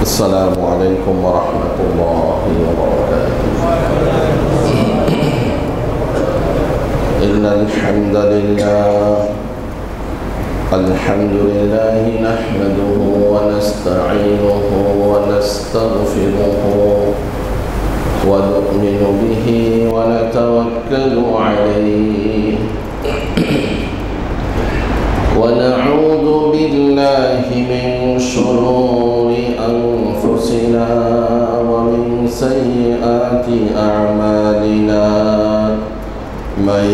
السلام عليكم ورحمة الله وبركاته. إن الحمد لله نحمده ونستعينه ونستغفره ونؤمن به ونتوكل عليه ونعوذ بالله من شرور أنفسنا ومن سيئات أعمالنا. من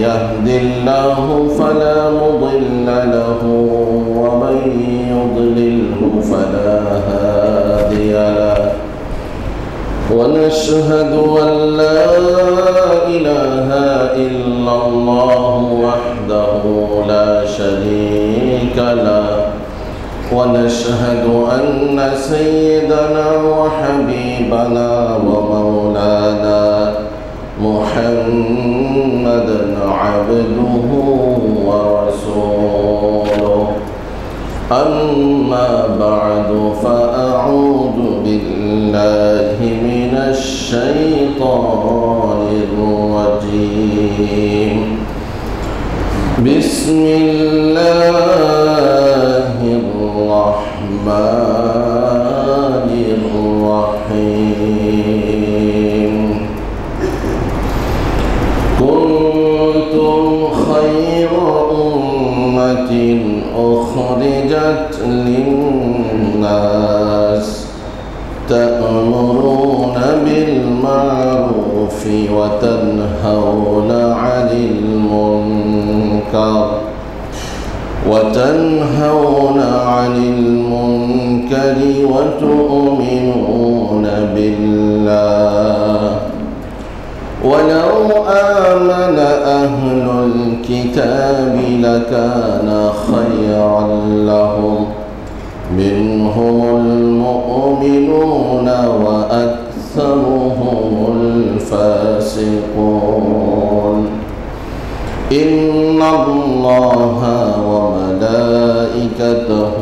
يهد الله فلا مضل له ومن يضلله فلا هادي له. ونشهد أن لا إله إلا الله وحده لا شريك له. ونشهد أن سيدنا وحبيبنا ومولانا محمدا عبده ورسوله. أما بعد فأعوذ بالله من الشيطان الرجيم. بسم الله الرحمن الرحيم. كنتم خير أمة أخرجت للناس تأمرون بالمعروف وتنهون عن المنكر وتؤمنون بالله. ولو آمن أهل الكتاب لكان خيرا لهم منهم المؤمنون وأكثرهم الفاسقون. إن الله وملائكته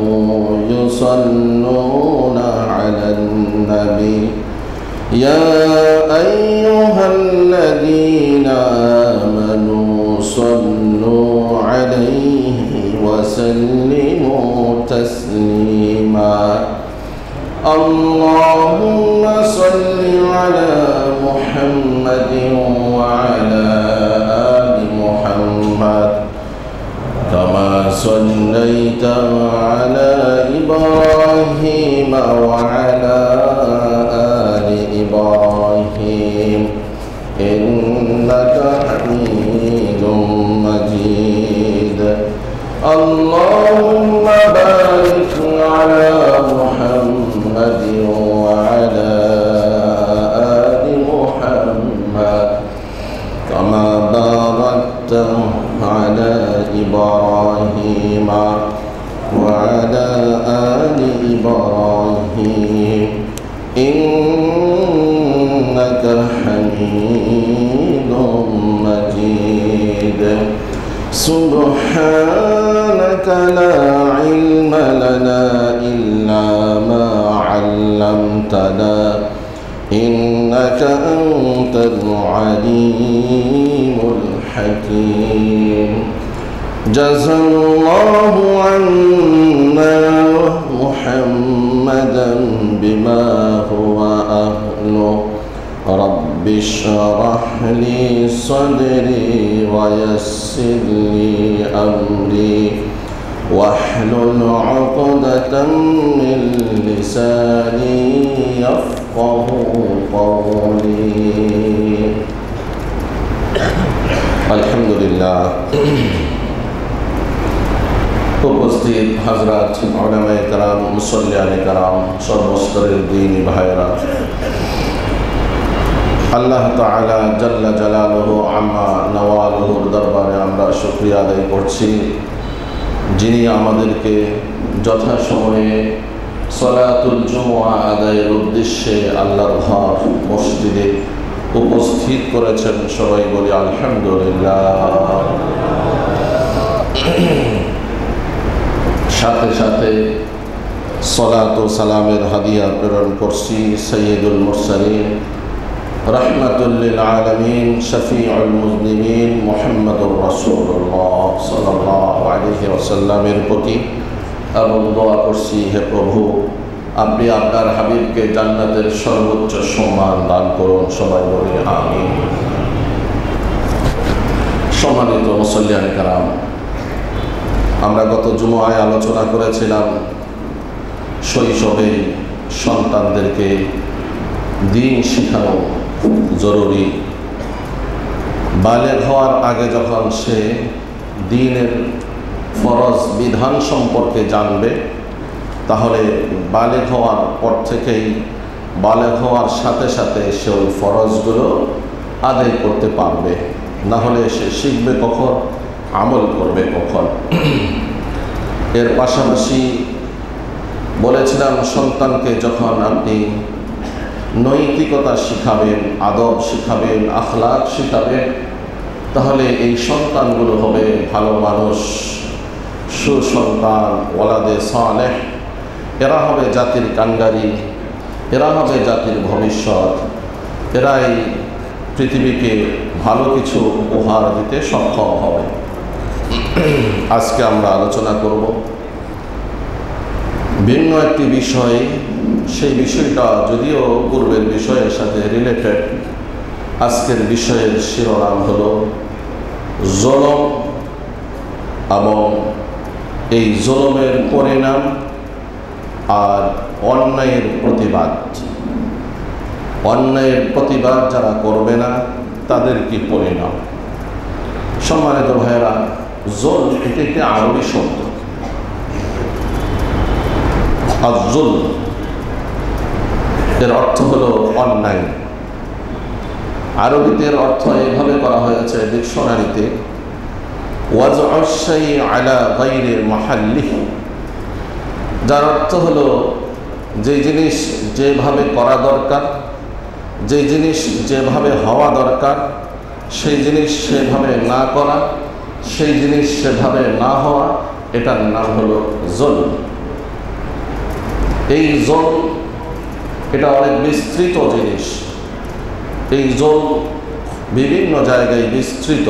يصلون على النبي يا أيها الذين آمنوا صلوا عليه وسلموا تسليما. اللهم صل على محمد وعلى آل محمد كما صليت على إبراهيم وعلى آل إبراهيم إنك حميد مجيد. اللهم بارك على محمد وعلى آل محمد كما باركت على إبراهيم وعلى آل إبراهيم إنك حميد مجيد. سبحانك لا علم لنا إلا ما علمتنا إنك أنت العليم الحكيم. جزا الله عنا محمدا بما هو أهله. رب اشرح لي صدري ويسر لي أمري واحلل عقدة من لساني يفقه قولي. الحمد لله. উপস্থিত হযরত উলামায়ে কেরাম, মুসল্লিয়ানে কেরাম, সর্বস্তরের দ্বীনী ভাইরা, আল্লাহ তাআলা জাল্লা জালালুহু আম্মা নওয়ালুহুর দরবারে আমরা শুকরিয়া আদায় করছি, যিনি আমাদেরকে যথাসময়ে সলাতুল জুমআ আদায়ের উদ্দেশ্যে আল্লাহর ঘর মসজিদে উপস্থিত করেছেন। সবাই বলি আলহামদুলিল্লাহ। সাথে সাথে সালাত ও সালামের হাদিয়া প্রেরণ করছি সৈয়দুল মুরসালিন রাহমাতুল লিল আলামিন শফিউল মুজনিবিন মুহাম্মদুর রাসূলুল্লাহ সাল্লাল্লাহু আলাইহি ওয়াসাল্লামের প্রতি এবং দোয়া করছি, হে প্রভু, আপনি আপনার হাবিবকে জান্নাতের সর্বোচ্চ সম্মান দান করুন। সবাই বলি আমিন। সম্মানিত মুসল্লিয়ান কেরাম, আমরা গত জুমআয় আলোচনা করেছিলাম শৈশবে সন্তানদেরকে দ্বীন শেখানো জরুরি। বালেগ হওয়ার আগে যখন সে দ্বীনের ফরজ বিধান সম্পর্কে জানবে, তাহলে বালেগ হওয়ার পর থেকেই বালেগ হওয়ার সাথে সাথে সে ওই ফরজগুলো আদায় করতে পারবে। না হলে সে শিখবে কখন, আমল করবে কখন? এর পাশাপাশি বলেছিলাম, সন্তানকে যখন আপনি নৈতিকতা শিখাবেন, আদব শিখাবেন, আখলাক শিখাবেন, তাহলে এই সন্তানগুলো হবে ভালো মানুষ, সুসন্তান, ওয়ালাদে সালেহ। এরা হবে জাতির কাণ্ডারি, এরা হবে জাতির ভবিষ্যৎ, এরাই পৃথিবীকে ভালো কিছু উপহার দিতে সক্ষম হবে। আজকে আমরা আলোচনা করব ভিন্ন একটি বিষয়। সেই বিষয়টা যদিও পূর্বের বিষয়ের সাথে রিলেটেড। আজকের বিষয়ের শিরোনাম হলো জুলুম এবং এই জুলুমের পরিণাম আর অন্যায়ের প্রতিবাদ। অন্যায়ের প্রতিবাদ যারা করবে না তাদের কি পরিণাম? সম্মানিত ভাইয়েরা, জুলম এটি একটি আরবি শব্দ। আজ-জুলম এর অর্থ হলো অন্যায়। আরবিতে এর অর্থ এইভাবে করা হয়েছে ডিকশনারিতে, ওয়াজউ শাই আলা গায়রি মাহাল্লিহি, যার অর্থ হলো যে জিনিস যেভাবে করা দরকার, যে জিনিস যেভাবে হওয়া দরকার, সেই জিনিস সেভাবে না করা, সেই জিনিস সেভাবে না হওয়া, এটার নাম হলো জুলম। এই জুলম এটা অনেক বিস্তৃত জিনিস। এই জুলম বিভিন্ন জায়গায় বিস্তৃত,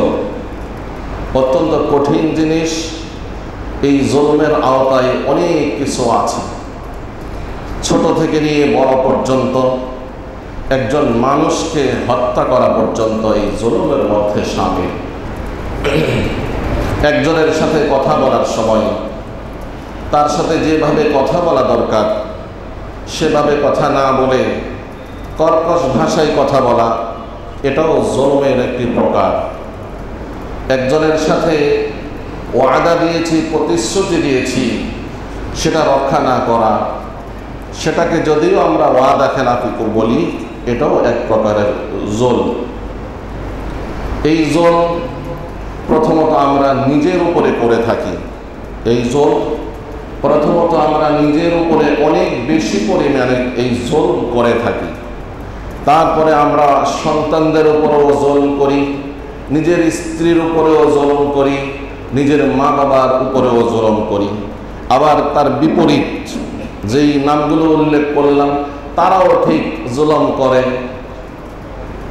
অত্যন্ত কঠিন জিনিস। এই জুলমের আওতায় অনেক কিছু আছে, ছোট থেকে নিয়ে বড় পর্যন্ত, একজন মানুষকে হত্যা করা পর্যন্ত এই জুলমের মধ্যে শামিল। একজনের সাথে কথা বলার সময় তার সাথে যেভাবে কথা বলা দরকার সেভাবে কথা না বলে কর্কশ ভাষায় কথা বলা, এটাও জুলমের একটি প্রকার। একজনের সাথে ওয়াদা দিয়েছি, প্রতিশ্রুতি দিয়েছি, সেটা রক্ষা না করা, সেটাকে যদিও আমরা ওয়াদা খেলাফি বলি, এটাও এক প্রকারের জুলম। এই জুলম প্রথমত আমরা নিজের উপরে করে থাকি। এই জুলম প্রথমত আমরা নিজের উপরে অনেক বেশি পরিমাণে এই জুলম করে থাকি। তারপরে আমরা সন্তানদের উপরেও জুলম করি, নিজের স্ত্রীর উপরেও জুলম করি, নিজের মা বাবার উপরেও জুলম করি। আবার তার বিপরীত যেই নামগুলো উল্লেখ করলাম, তারাও ঠিক জুলম করে।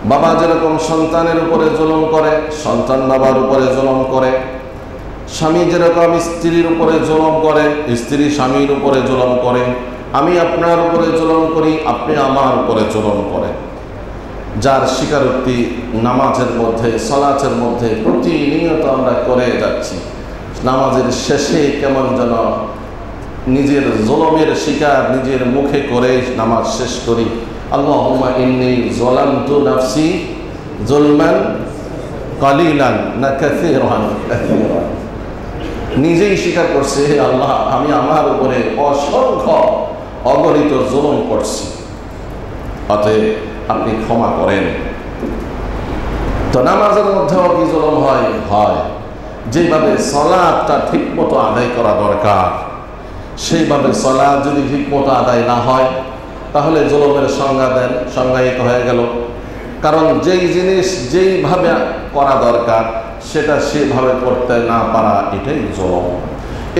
বাবা যেরকম সন্তানের উপরে জুলম করে, সন্তান বাবার উপরে জুলম করে। স্বামী যেরকম স্ত্রীর উপরে জুলম করে, স্ত্রী স্বামীর উপরে জুলম করে। আমি আপনার উপরে জুলম করি, আপনি আমার উপরে জুলম করেন। যার স্বীকারোক্তি নামাজের মধ্যে, সালাতের মধ্যে প্রতিনিয়ত আমরা করে যাচ্ছি। নামাজের শেষে কেমন যেন নিজের জুলমের শিকার নিজের মুখে করে নামাজ শেষ করি। আল্লাহুম্মা ইন্নী যালামতু নাফসি যুলমান কালিলান না কাসীরান কাসীরান। নিজেই স্বীকার করছে, হে আল্লাহ, আমি আমার উপরে অসংখ্য অগণিত জুলম করছি, অতএব আপনি ক্ষমা করেন। তো নামাজের মধ্যেও কি জুলম হয়? হয়। যেভাবে সালাতটা ঠিকমতো আদায় করা দরকার, সেইভাবে সালাত যদি ঠিকমতো আদায় না হয়, তাহলে জুলমের সংজ্ঞা দেন, সংজ্ঞায়িত হয়ে গেল। কারণ যেই জিনিস যেইভাবে করা দরকার সেটা সেভাবে করতে না পারা, এটাই জুলম।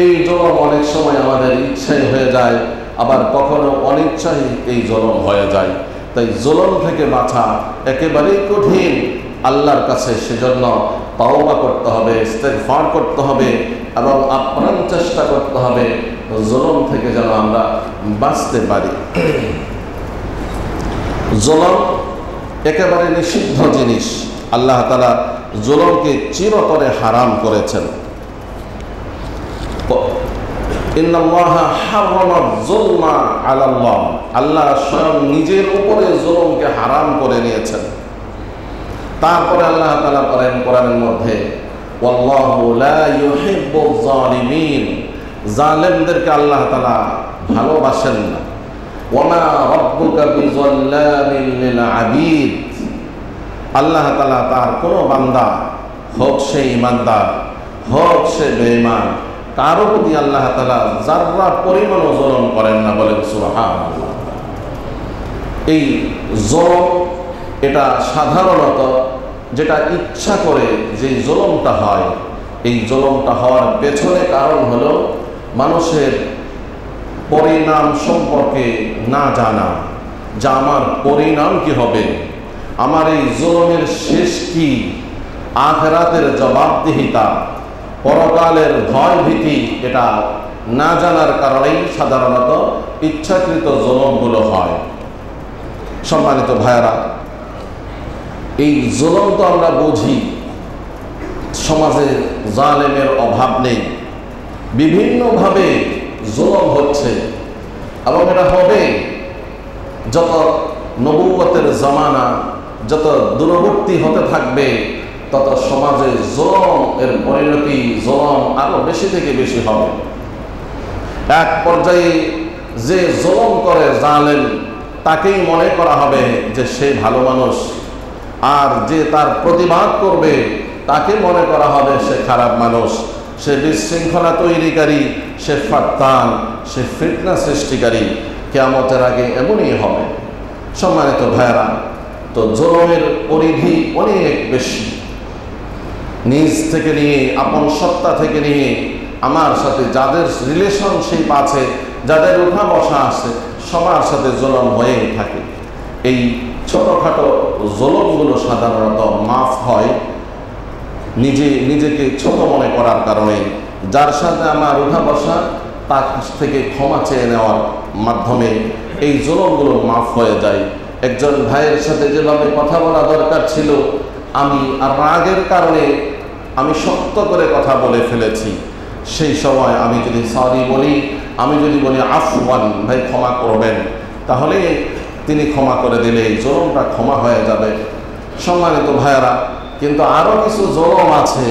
এই জলম অনেক সময় আমাদের ইচ্ছাই হয়ে যায়, আবার কখনো অনিচ্ছাই এই জলম হয়ে যায়। তাই জলম থেকে বাঁচা একেবারেই কঠিন আল্লাহর কাছে। সেজন্য তাওবা করতে হবে, ইস্তেগফার করতে হবে এবং আপ্রাণ চেষ্টা করতে হবে জলম থেকে যেন আমরা বাঁচতে পারি। জলম একেবারে নিষিদ্ধ জিনিস। আল্লাহ তাআলা জলমকে চিরতরে হারাম করেছেন। ইন্নাল্লাহা হারামা যুলমা আলাল্লাহ, আল্লাহ স্বয়ং নিজের উপরে জুলুমকে হারাম করে নিয়েছেন। তারপরে আল্লাহ তাআলা বলেন কোরআনের মধ্যে, ওয়াল্লাহু লা ইউহিব্বুয যালিমিন, জালেমদেরকে আল্লাহ তাআলা ভালোবাসেন না। ওয়ামা রাব্বুকা বিযাল্লামিন লিল আবিদ, আল্লাহ তাআলা তার কোনো বান্দা, হোক সে ঈমানদার হোক সে বেঈমান, কারো প্রতি আল্লাহ তাআলা যাররা পরিমাণও জুলুম করেন না। বলেন সুবহানাল্লাহ। এই জুলুম এটা সাধারণত যেটা ইচ্ছা করে যে জুলুমটা হয়, এই জুলুমটা হওয়ার পেছনে কারণ হলো মানুষের পরিণাম সম্পর্কে না জানা, যে আমার পরিণাম কি হবে, আমার এই জুলুমের শেষ কি, আখিরাতের জবাবদিহিতা, পরকালের ভয় ভীতি, এটা না জানার কারণেই সাধারণত ইচ্ছাকৃত জুলুমগুলো হয়। সম্মানিত ভাইয়েরা, এই জুলুম তো আমরা বুঝি, সমাজে জালেমের অভাব নেই, বিভিন্নভাবে জুলুম হচ্ছে এবং এটা হবে। যত নবুয়তের জামানা যত দূরবর্তী হতে থাকবে, তত সমাজে জুলুম এর পরিণতি, জুলুম আরো বেশি থেকে বেশি হবে। এক পর্যায়ে যে জুলুম করে জালেম, তাকেই মনে করা হবে যে সে ভালো মানুষ, আর যে তার প্রতিবাদ করবে তাকে মনে করা হবে সে খারাপ মানুষ, সে বিশৃঙ্খলা তৈরিকারী, সে ফাত্তান, সে ফিতনা সৃষ্টিকারী। কিয়ামতের আগে এমনই হবে। সম্মানিত ভাইয়েরা, তো জুলুমের পরিধি অনেক বেশি। নিজ থেকে নিয়ে, আপন সত্তা থেকে নিয়ে, আমার সাথে যাদের রিলেশনশিপ আছে, যাদের উঠা বসা আছে, সবার সাথে জুলুম হয়েই থাকে। এই ছোটোখাটো জুলুমগুলো সাধারণত মাফ হয় নিজেকে ছোট মনে করার কারণে। যার সাথে আমার উঠা বসা, তার কাছ থেকে ক্ষমা চেয়ে নেওয়ার মাধ্যমে এই জুলুমগুলো মাফ হয়ে যায়। একজন ভাইয়ের সাথে যেভাবে কথা বলা দরকার ছিল, আমি আর রাগের কারণে আমি শক্ত করে কথা বলে ফেলেছি, সেই সময় আমি যদি সরি বলি, আমি যদি বলি আফওয়ান, ভাই ক্ষমা করবেন, তাহলে তিনি ক্ষমা করে দিলে এই জুলুমটা ক্ষমা হয়ে যাবে। সম্মানিত ভাইয়েরা, কিন্তু আরও কিছু জুলুম আছে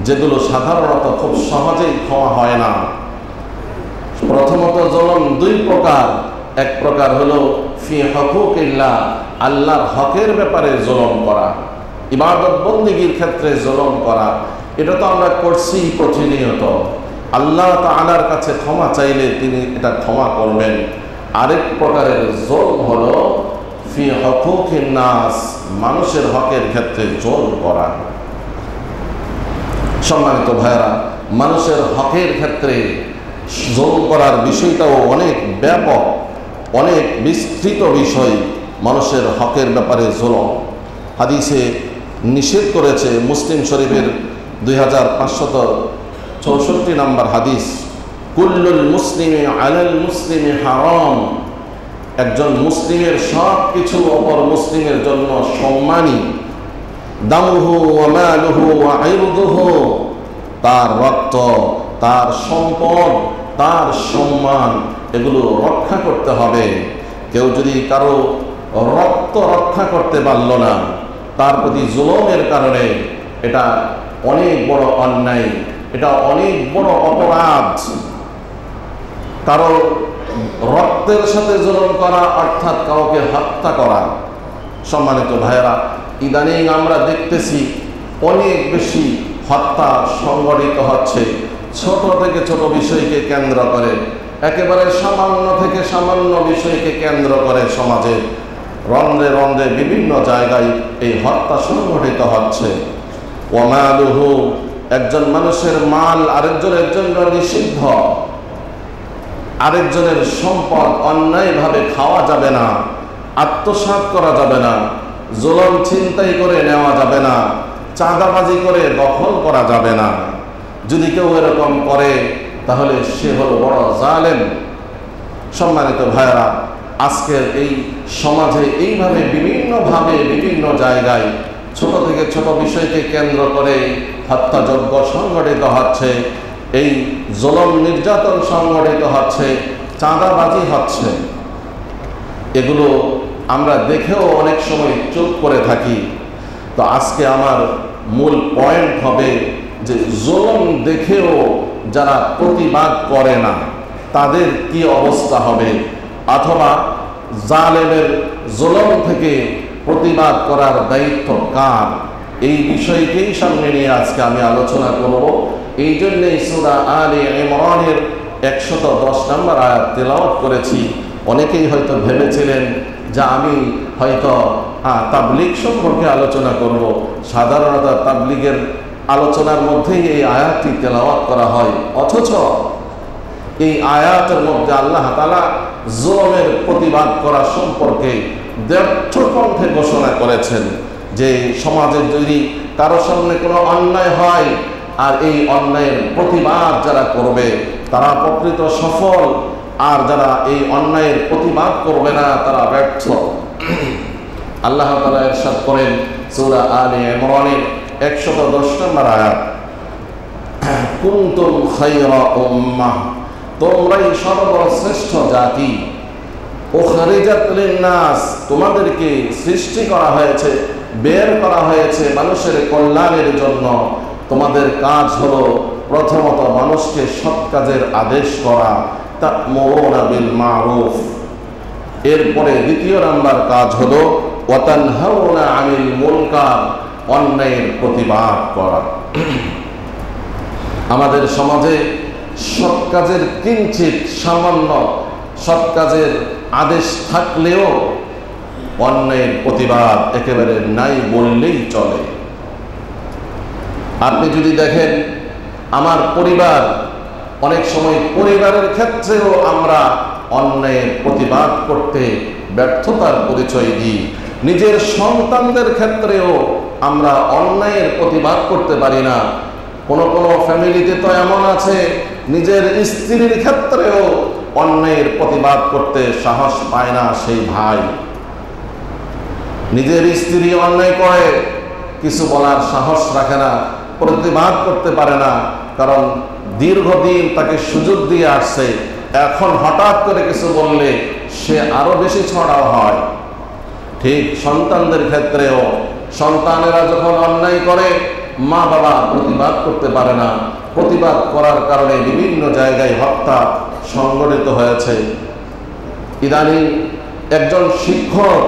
যেগুলো সাধারণত খুব সহজেই ক্ষমা হয় না। প্রথমত জুলুম দুই প্রকার। এক প্রকার হলো ফি হুকুকিল্লাহ, আল্লাহর হকের ব্যাপারে জুলুম করা, ইবাদত বন্দেগীর ক্ষেত্রে জুলুম করা। এটা তো আমরা করছি প্রতিনিয়ত। আল্লাহ তাআলার কাছে ক্ষমা চাইলে তিনি এটা ক্ষমা করবেন। আরেক প্রকারের জুলম হলো ফি হুকুকিন নাস, মানুষের হকের ক্ষেত্রে জুলম করা। সম্মানিত ভাইয়েরা, মানুষের হকের ক্ষেত্রে জুলম করার বিষয়টাও অনেক ব্যাপক, অনেক বিস্তৃত বিষয়। মানুষের হকের ব্যাপারে জুলম হাদিসে নিষেধ করেছে। মুসলিম শরীফের 2564 নম্বর হাদিস, কুল্লুল মুসলিমি আলাল মুসলিমি হারাম, একজন মুসলিমের সব কিছু অপর মুসলিমের জন্য সম্মানী। দামুহু ওয়া মালুহু ওয়া ইরদুহু, তার রক্ত, তার সম্পদ, তার সম্মান, এগুলো রক্ষা করতে হবে। কেউ যদি কারো রক্ত রক্ষা করতে পারল না, তার প্রতি জুলুমের কারণে, এটা অনেক বড় অন্যায়, এটা অনেক বড় অপরাধ। কারো রক্তের সাথে জুলুম করা অর্থাৎ কাউকে হত্যা করা। সম্মানিত ভাইয়েরা, ইদানিং আমরা দেখতেছি অনেক বেশি হত্যা সংঘটিত হচ্ছে, ছোট থেকে ছোট বিষয়কে কেন্দ্র করে, একেবারে সামান্য থেকে সামান্য বিষয়কে কেন্দ্র করে সমাজে রন্ধ্রে রন্ধ্রে বিভিন্ন জায়গায় এই হত্যা সংঘটিত হচ্ছে। ওয়া মালুহু একজন মানুষের মাল আরেকজনের জন্য নিষিদ্ধ, আরেকজনের সম্পদ অন্যায়ভাবে খাওয়া যাবে না, আত্মসাৎ করা যাবে না, জুলুম ছিনতাই করে নেওয়া যাবে না, চাঁদাবাজি করে দখল করা যাবে না। যদি কেউ এরকম করে তাহলে সে হলো বড় জালেম। সম্মানিত ভাইরা, আজকের এই সমাজে এইভাবে বিভিন্নভাবে বিভিন্ন জায়গায় ছোট থেকে ছোট বিষয়কে কেন্দ্র করে হত্যাযজ্ঞ সংগঠিত হচ্ছে, এই জুলুম নির্যাতন সংগঠিত হচ্ছে, চাঁদাবাজি হচ্ছে। এগুলো আমরা দেখেও অনেক সময় চুপ করে থাকি। তো আজকে আমার মূল পয়েন্ট হবে যে জুলুম দেখেও যারা প্রতিবাদ করে না তাদের কি অবস্থা হবে, অথবা জালেমের জুলুম থেকে প্রতিবাদ করার দায়িত্ব কার, এই বিষয়কেই সামনে নিয়ে আজকে আমি আলোচনা করব। এই জন্যই সূরা আলে ইমরানের 110 নম্বর আয়াত তেলাওয়াত করেছি। অনেকেই হয়তো ভেবেছিলেন যে আমি হয়তো তাবলীগ সম্পর্কে আলোচনা করব। সাধারণত তাবলীগের আলোচনার মধ্যেই এই আয়াতটি তেলাওয়াত করা হয়, অথচ এই আয়াতের মধ্যে আল্লাহ তাআলা জুলুমের প্রতিবাদ করা সম্পর্কে দৃঢ় কণ্ঠে ঘোষণা করেছেন যে সমাজে যদি কারো সামনে কোনো অন্যায় হয় আর এই অন্যায়ের প্রতিবাদ যারা করবে তারা প্রকৃত সফল, আর যারা এই অন্যায়ের প্রতিবাদ করবে না তারা ব্যর্থ। আল্লাহ তাআলা ইরশাদ করেন সূরা আলে ইমরানের 110 নম্বর আয়াত, কুনতুম খায়রা উম্মাহ, তোমরাই সর্বশ্রেষ্ঠ জাতি, উখরিজাত লিন-নাস, তোমাদেরকে সৃষ্টি করা হয়েছে, বের করা হয়েছে মানুষের কল্যাণের জন্য। তোমাদের কাজ হলো প্রথমত মানুষকে সৎ কাজের আদেশ করা, তা'মুরুনা বিল মা'রুফ। এরপরে দ্বিতীয় নাম্বার কাজ হলো ওয়া তানহাউনা আনিল মুনকার, অন্যায়ের প্রতিবাদ করা। আমাদের সমাজে সৎ কাজের কিঞ্চিত সামান্য সৎ কাজের আদেশ থাকলেও অন্যায়ের প্রতিবাদ একেবারে নাই বললেই চলে। আপনি যদি দেখেন আমার পরিবার, অনেক সময় পরিবারের ক্ষেত্রেও আমরা অন্যায়ের প্রতিবাদ করতে ব্যর্থতার পরিচয় দিই। নিজের সন্তানদের ক্ষেত্রেও আমরা অন্যায়ের প্রতিবাদ করতে পারি না। কোনো কোনো ফ্যামিলিতে তো এমন আছে নিজের স্ত্রীর ক্ষেত্রেও অন্যায়ের প্রতিবাদ করতে সাহস পায় না সেই ভাই। নিজের স্ত্রী অন্যায় করে কিছু বলার সাহস রাখে না, প্রতিবাদ করতে পারে না, কারণ দীর্ঘদিন তাকে সুযোগ দিয়ে আসছে। এখন হঠাৎ করে কিছু বললে সে আরো বেশি ছড়াও হয়। ঠিক সন্তানদের ক্ষেত্রেও সন্তানেরা যখন অন্যায় করে মা বাবা প্রতিবাদ করতে পারে না, প্রতিবাদ করার কারণে বিভিন্ন জায়গায় হত্যা সংঘটিত হয়েছে। ইদানিং একজন শিক্ষক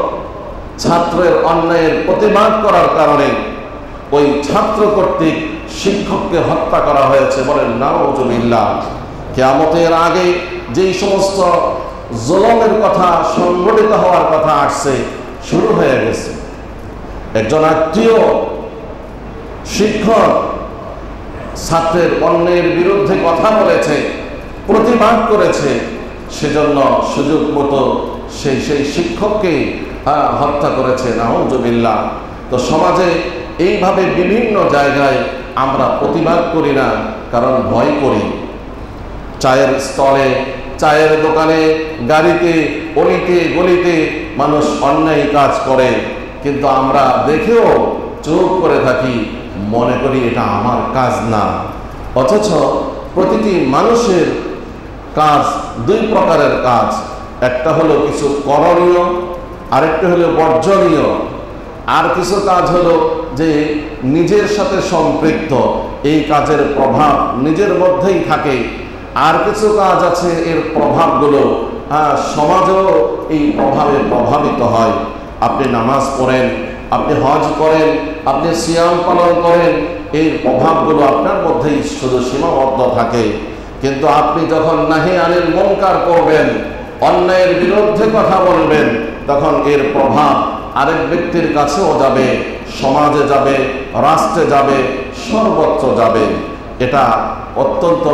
ছাত্রের অন্যায়ের প্রতিবাদ করার কারণে ওই ছাত্র কর্তৃক শিক্ষককে হত্যা করা হয়েছে। বলেন নাউজুবিল্লাহ। কিয়ামতের আগে যেই সমস্ত জুলুমের কথা সংঘটিত হওয়ার কথা আসছে শুরু হয়ে গেছে। একজন আত্মীয় শিক্ষক ছাত্রের অন্যায়ের বিরুদ্ধে কথা বলেছে, প্রতিবাদ করেছে, সেজন্য সুযোগ মতো সেই শিক্ষককে হত্যা করেছে। নাউজুবিল্লাহ। তো সমাজে এইভাবে বিভিন্ন জায়গায় আমরা প্রতিবাদ করি না, কারণ ভয় করি। চায়ের স্টলে, চায়ের দোকানে, গাড়িতে, অলিতে গলিতে মানুষ অন্যায় কাজ করে, কিন্তু আমরা দেখেও চুপ করে থাকি, মনে করি এটা আমার কাজ না। অথচ প্রতিটি মানুষের কাজ দুই প্রকারের কাজ, একটা হলো কিছু করণীয়, আরেকটা হলো বর্জনীয়। আর কিছু কাজ হলো যে নিজের সাথে সম্পৃক্ত, এই কাজের প্রভাব নিজের মধ্যেই থাকে। আর কিছু কাজ আছে এর প্রভাবগুলো সমাজেও এই প্রভাবে প্রভাবিত হয়। আপনি নামাজ পড়েন, আপনি হজ করেন, আপনি সিয়াম পালন করেন, এই প্রভাবগুলো আপনার মধ্যেই শুধু সীমাবদ্ধ থাকে। কিন্তু আপনি যখন নাহি আনিল মুনকার করবেন, অন্যায়ের বিরুদ্ধে কথা বলবেন, তখন এর প্রভাব আরেক ব্যক্তির কাছেও যাবে, সমাজে যাবে, রাষ্ট্রে যাবে, সর্বত্র যাবে। এটা অত্যন্ত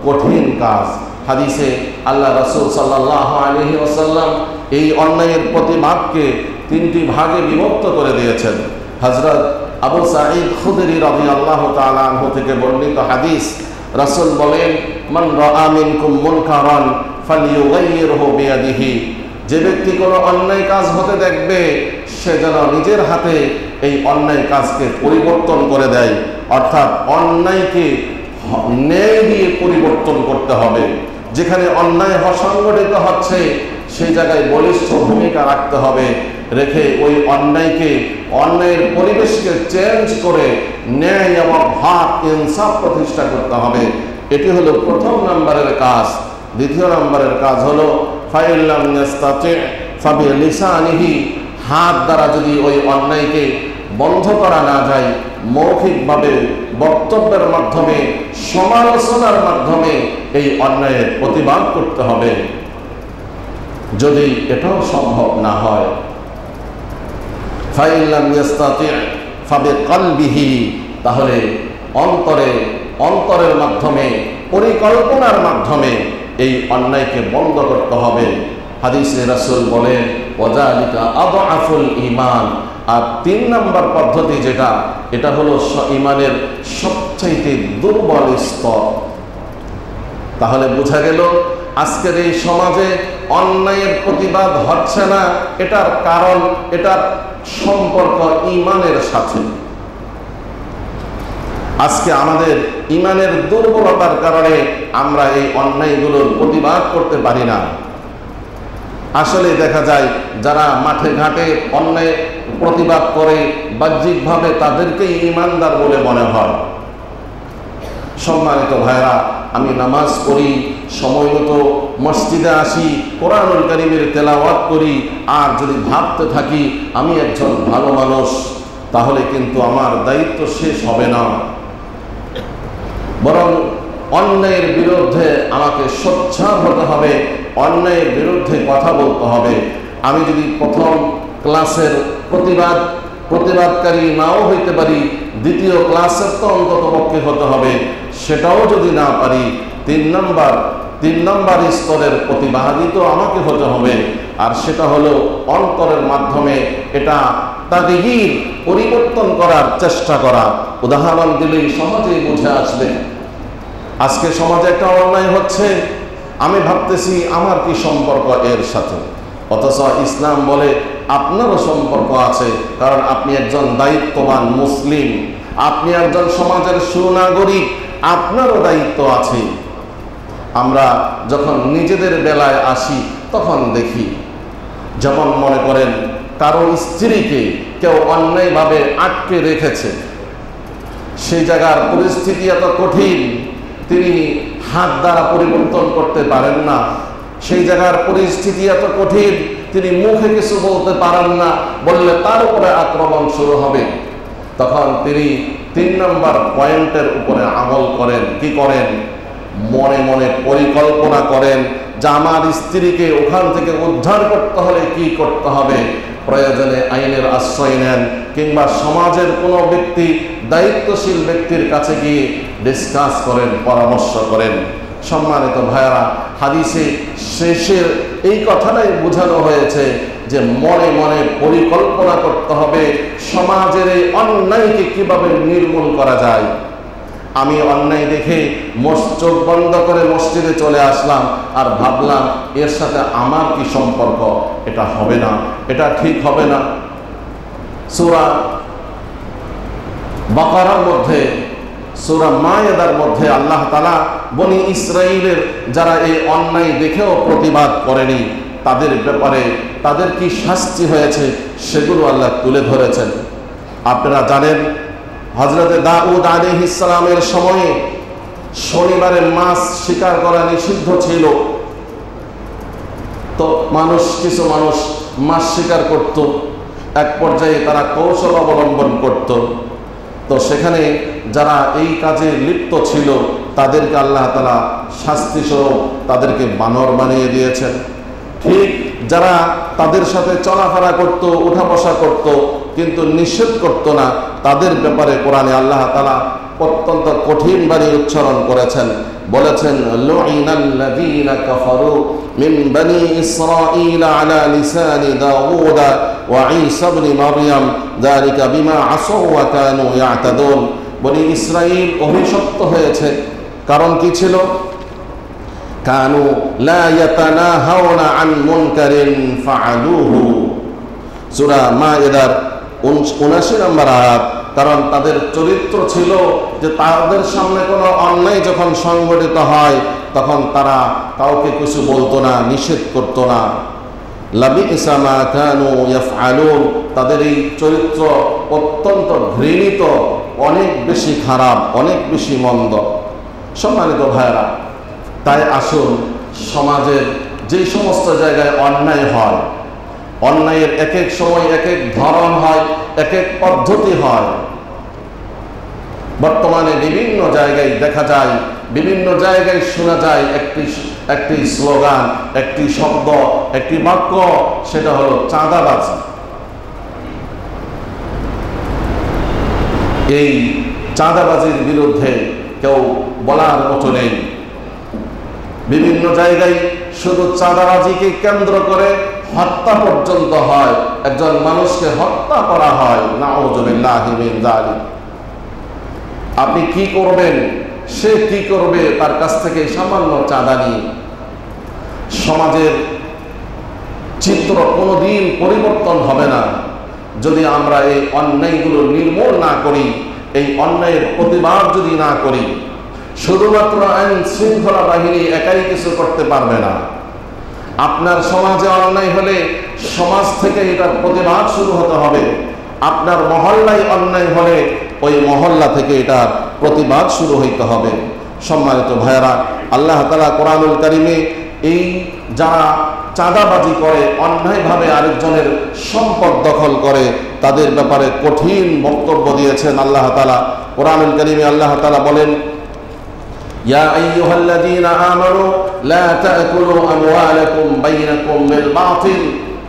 কঠিন কাজ। হাদিসে আল্লাহ রাসূল সাল্লাল্লাহু আলাইহি ওয়াসাল্লাম এই অন্যায়ের প্রতিবাদকে 3টি ভাগে বিভক্ত করে দিয়েছেন। হযরত আবু সাঈদ খুদরি রাদিয়াল্লাহু তাআলা আনহু থেকে বর্ণিত হাদিস, রাসূল বলেন, মান রাআ মিনকুম মুনকারান ফালইয়ুগাইয়িরহু বিয়াদিহি, যে ব্যক্তি কোনো অন্যায় কাজ হতে দেখবে সে যেন নিজের হাতে এই অন্যায় কাজকে পরিবর্তন করে দেয়। অর্থাৎ অন্যায়কে ন্যায় দিয়ে পরিবর্তন করতে হবে। যেখানে অন্যায় অসংগঠিত হচ্ছে সেই জায়গায় বলিষ্ঠ ভূমিকা রাখতে হবে, রেখে ওই অন্যায়ের পরিবেশকে চেঞ্জ করে ন্যায় এবং হক ইনসাফ প্রতিষ্ঠা করতে হবে। এটি হলো প্রথম নম্বরের কাজ। দ্বিতীয় নম্বরের কাজ হলো ফাইল্লাম ইয়াস্তাতি ফাবিলিসানিহি, হাত দ্বারা যদি ওই অন্যায়কে বন্ধ করা না যায়, মৌখিকভাবে বক্তব্যের মাধ্যমে সমালোচনার মাধ্যমে এই অন্যায়ের প্রতিবাদ করতে হবে। যদি এটাও সম্ভব না হয়, ফাইল্লাম ইয়াস্তাতি ফাবিকলবিহি, তাহলে অন্তরের মাধ্যমে পরিকল্পনার মাধ্যমে এই অন্যায়কে বন্ধ করতে হবে। হাদিসে রাসূল বলেন ওয়াযালিকা আদআফুল ঈমান। আর 3 নম্বর পদ্ধতি যেটা, এটা হলো ঈমানের সবচাইতে দুর্বল স্তর। তাহলে বোঝা গেল আজকের এই সমাজে অন্যায়ের প্রতিবাদ হচ্ছে না, এটার কারণ, এটার সম্পর্ক ঈমানের সাথে। আজকে আমাদের ঈমানের দুর্বলতার কারণে আমরা এই অন্যায়গুলোর প্রতিবাদ করতে পারি না। আসলে দেখা যায় যারা মাঠে ঘাটে অন্যায় প্রতিবাদ করে বাহ্যিকভাবে তাদেরকেই ঈমানদার বলে মনে হয়। সম্মানিত ভাইরা, আমি নামাজ পড়ি, সময় মতো মসজিদে আসি, কোরআনুল কারীমের তেলাওয়াত করি, আর যদি ভাবতে থাকি আমি একজন ভালো মানুষ, তাহলে কিন্তু আমার দায়িত্ব শেষ হবে না। বরং অন্যায়ের বিরুদ্ধে আমাকে সোচ্চার হতে হবে, অন্যায়ের বিরুদ্ধে কথা বলতে হবে। আমি যদি প্রথম ক্লাসের প্রতিবাদকারী নাও হইতে পারি, দ্বিতীয় ক্লাসের তো অন্তত পক্ষে হতে হবে। সেটাও যদি না পারি, 3 নম্বর স্তরের প্রতিবাদী তো আমাকে হতে হবে। আর সেটা হলো অন্তরের মাধ্যমে এটা তাগয়ীর, পরিবর্তন করার চেষ্টা করা। উদাহরণ দিলেই সহজেই বুঝে আসবে। আজকে সমাজে একটা অন্যায় হচ্ছে, আমি ভাবতেছি আমার কি সম্পর্ক এর সাথে, অথচ ইসলাম বলে আপনারও সম্পর্ক আছে, কারণ আপনি একজন দায়িত্ববান মুসলিম, আপনি একজন সমাজের সুনাগরিক, আপনারও দায়িত্ব আছে। আমরা যখন নিজেদের বেলায় আসি তখন দেখি, যেমন মনে করেন কারো স্ত্রীকে কেউ অন্যায়ভাবে আটকে রেখেছে, সেই জায়গার পরিস্থিতি এত কঠিন, তিনি হাত দ্বারা পরিবর্তন করতে পারেন না। সেই জায়গার পরিস্থিতি এত কঠিন, তিনি মুখে কিছু বলতে পারেন না, বললে তার উপরে আক্রমণ শুরু হবে। তখন তিনি 3 নম্বর পয়েন্টের উপরে আমল করেন। কি করেন? মনে মনে পরিকল্পনা করেন যে আমার স্ত্রীকে ওখান থেকে উদ্ধার করতে হলে কি করতে হবে। প্রয়োজনে আইনের আশ্রয় নেন, কিংবা সমাজের কোনো ব্যক্তি, দায়িত্বশীল ব্যক্তির কাছে গিয়ে ডিসকাস করেন, পরামর্শ করেন। সম্মানিত ভাইয়েরা, হাদিসে শেষের এই কথাটাই বোঝানো হয়েছে যে মনে মনে পরিকল্পনা করতে হবে সমাজের এই অন্যায়কে কিভাবে নির্মূল করা যায়। আমি অন্যায় দেখে চোখ বন্ধ করে মসজিদে চলে আসলাম আর ভাবলাম এর সাথে আমার কি সম্পর্ক, এটা হবে না, এটা ঠিক হবে না। সূরা বাকারার মধ্যে, সূরা মায়েদার মধ্যে আল্লাহ তাআলা বনি ইসরাইলের যারা এই অন্যায় দেখেও প্রতিবাদ করেনি তাদের ব্যাপারে তাদের কি শাস্তি হয়েছে সেগুলো আল্লাহ তুলে ধরেছেন। আপনারা জানেন হযরতে দাউদ আলাইহিস সালামের সময়ে শনিবারে মাছ শিকার করা নিষিদ্ধ ছিল। তো কিছু মানুষ মাছ শিকার করত, এক পর্যায়ে তারা কৌশল অবলম্বন করত। তো সেখানে যারা এই কাজে লিপ্ত ছিল তাদেরকে আল্লাহ তাআলা শাস্তি স্বরূপ তাদেরকে বানর বানিয়ে দিয়েছেন। ঠিক যারা তাদের সাথে চলাফেরা করত, উঠা বসা করত, কিন্তু নিষেধ করত না, তাদের ব্যাপারে কোরআনে আল্লাহ তাআলা অত্যন্ত কঠিন বাণী উচ্চারণ করেছেন, বলেছেন লুইনাল্লাযীনা কাফারু মিন বনি ইসরাঈল আলা লিসানি দাউদ ওয়া ঈসা ইবনে মারইয়াম যালিকা বিমা আসাউ ওয়া কানু ইয়াতাদুন। বনি ইসরাঈল অভিশপ্ত হয়েছে, কারণ কি ছিল? কানু লা ইয়াতানাহাউনা আন মুনকারিন ফাআলুহু। সূরা মায়েদার ৭৯ নম্বর আয়াত। কারণ তাদের চরিত্র ছিল যে তাদের সামনে কোনো অন্যায় যখন সংঘটিত হয় তখন তারা কাউকে কিছু বলতো না, নিষেধ করতো না। লাবিসা মা কানু ইয়াফআলুন, তাদের এই চরিত্র অত্যন্ত ঘৃণিত, অনেক বেশি খারাপ, অনেক বেশি মন্দ। সম্মানিত ভাইরা, তাই আসুন সমাজের যে সমস্ত জায়গায় অন্যায় হয়, অন্যায়ের এক এক সময় এক এক ধরন হয়, এক এক পদ্ধতি হয়। বর্তমানে বিভিন্ন জায়গায় দেখা যায়, বিভিন্ন জায়গায় শোনা যায় একটি স্লোগান, একটি শব্দ, একটি বাক্য, সেটা হলো চাঁদাবাজি। এই চাঁদাবাজির বিরুদ্ধে কেউ বলার মতো নেই। বিভিন্ন জায়গায় শুধু চাঁদাবাজিকে কেন্দ্র করে হত্যা পর্যন্ত হয়, একজন মানুষকে হত্যা করা হয়। নাউযুবিল্লাহি মিন যালিক। আপনি কি করবেন, সে কি করবে তার কাছ থেকে সামান্য চাঁদা নিয়ে? সমাজের চিত্র কোনোদিন পরিবর্তন হবে না যদি আমরা এই অন্যায়গুলো নির্মূল না করি, এই অন্যায়ের প্রতিবাদ যদি না করি। শুধুমাত্র আইন শৃঙ্খলা বাহিনী একাই কিছু করতে পারবে না। আপনার সমাজে অন্যায় হলে সমাজ থেকে এটার প্রতিবাদ শুরু হতে হবে। আপনার মহল্লায় অন্যায় হলে ওই মহল্লা থেকে এটার প্রতিবাদ শুরু হইতে হবে। সম্মানিত ভাইয়েরা, আল্লাহ তাআলা কোরআনুল কারীমে এই যারা চাঁদাবাজি করে, অন্যায়ভাবে আরেকজনের সম্পদ দখল করে, তাদের ব্যাপারে কঠিন বক্তব্য দিয়েছেন আল্লাহ তাআলা। কোরআনুল কারীমে আল্লাহ তাআলা বলেন, ইয়া আইয়ুহাল্লাযীনা আমানু লা তা'কুলু আমওয়ালাকুম বাইনাকুম বিল বাতিল।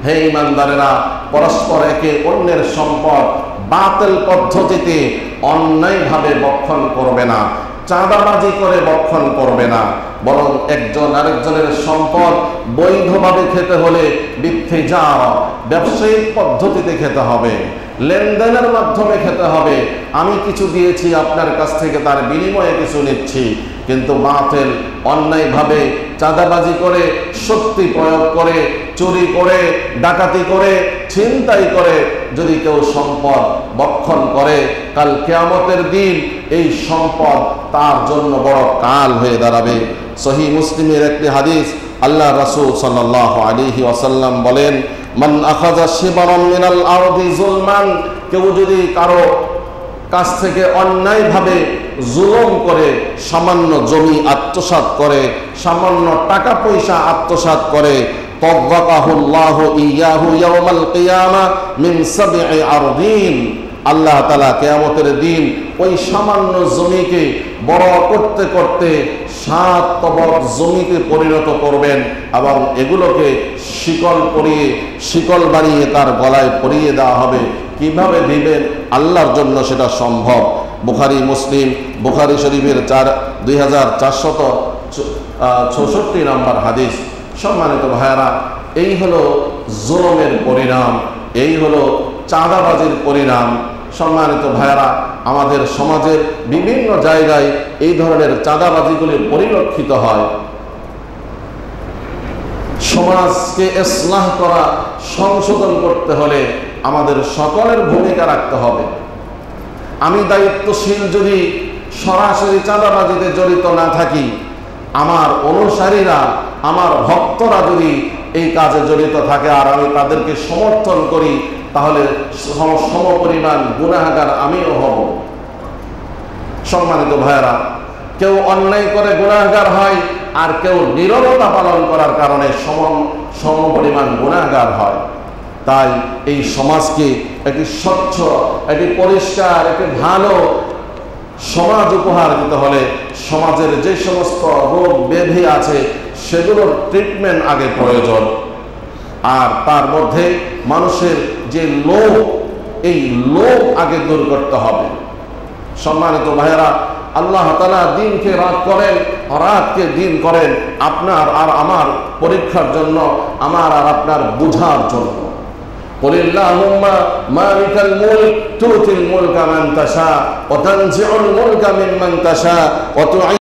হে ঈমানদারেরা, পরস্পর একে অন্যের সম্পদ বাতিল পদ্ধতিতে অন্যায়ভাবে ভক্ষণ করবে না, চাঁদাবাজি করে ভক্ষণ করবে না, বরং একজন আরেকজনের সম্পদ বৈধভাবে খেতে হলে বিত্তিজারা, ব্যবসায়িক পদ্ধতিতে খেতে হবে, লেনদেনের মাধ্যমে খেতে হবে। আমি কিছু দিয়েছি আপনার কাছ থেকে, তার বিনিময়ে কিছু নিচ্ছি। কিন্তু বাতিল, অন্যায়ভাবে চাঁদাবাজি করে, শক্তি প্রয়োগ করে, চুরি করে, ডাকাতি করে, ছিনতাই করে যদি কেউ সম্পদ ভক্ষণ করে, কাল কিয়ামতের দিন এই সম্পদ তার জন্য বড় কাল হয়ে দাঁড়াবে। সহিহ মুসলিমের একটি হাদিস, আল্লাহ রাসূল সাল্লাল্লাহু আলাইহি ওয়াসাল্লাম বলেন, মান আখাযা শিবরাম মিনাল আরদি যুলমান, কেউ যদি কারো কাছ থেকে অন্যায়ভাবে জুলুম করে সামান্য জমি আত্মসাৎ করে, সামান্য টাকা পয়সা আত্মসাৎ করে, তাওয়াকাহুল্লাহু ইয়াহু ইয়াউমাল কিয়ামা মিন সাবঈ আরদিন, আল্লাহ তাআলা কিয়ামতের দিন ওই সামান্য জমিকে বড় করতে করতে 7 তবক জমিতে পরিণত করবেন এবং এগুলোকে শিকল বানিয়ে তার গলায় পরিয়ে দেওয়া হবে। কিভাবে দিবেন? আল্লাহর জন্য সেটা সম্ভব। বুখারী শরীফের 2466 নম্বর হাদিস। সম্মানিত ভাইয়েরা, এই হলো জুলুমের পরিণাম, এই হলো চাঁদাবাজির পরিণাম। সম্মানিত ভাইয়েরা, আমাদের সমাজের বিভিন্ন জায়গায় এই ধরনের চাঁদাবাজিগুলি পরিলক্ষিত হয়। সমাজকে ইসলাহ করা, সংশোধন করতে হলে আমাদের সকলের ভূমিকা রাখতে হবে। আমি দায়িত্বশীল যদি সরাসরি চাঁদাবাজিতে জড়িত না থাকি, আমার অনুসারীরা, আমার ভক্তরা যদি এই কাজে জড়িত থাকে আর আমি তাদেরকে সমর্থন করি, তাহলে সমপরিমাণ গুনাহগার আমিও হব। সম্মানিত ভাইয়েরা, কেউ অন্যায় করে গুনাহগার হয় আর কেউ নীরবতা পালন করার কারণে সমপরিমাণ গুনাহগার হয়। তাই এই সমাজকে একটি স্বচ্ছ, একটি পরিষ্কার, একটি ভালো সমাজ উপহার দিতে হলে সমাজের যে সমস্ত রোগ ব্যাধি আছে সেগুলোর ট্রিটমেন্ট আগে প্রয়োজন। আর তার মধ্যে মানুষের যে লোভ, এই লোভ আগে দূর করতে হবে। সম্মানিত ভাইয়েরা, আল্লাহ তাআলা দিনকে রাত করেন, রাতকে দিন করেন আপনার আর আমার পরীক্ষার জন্য, আমার আর আপনার বুঝার জন্য। কুলিল্লাহুম্মা মালিকাল মুলক তুতিল মুলকা মান তাশা ওয়া তানজিউল মুলকা মিম্মান তাশা ওয়া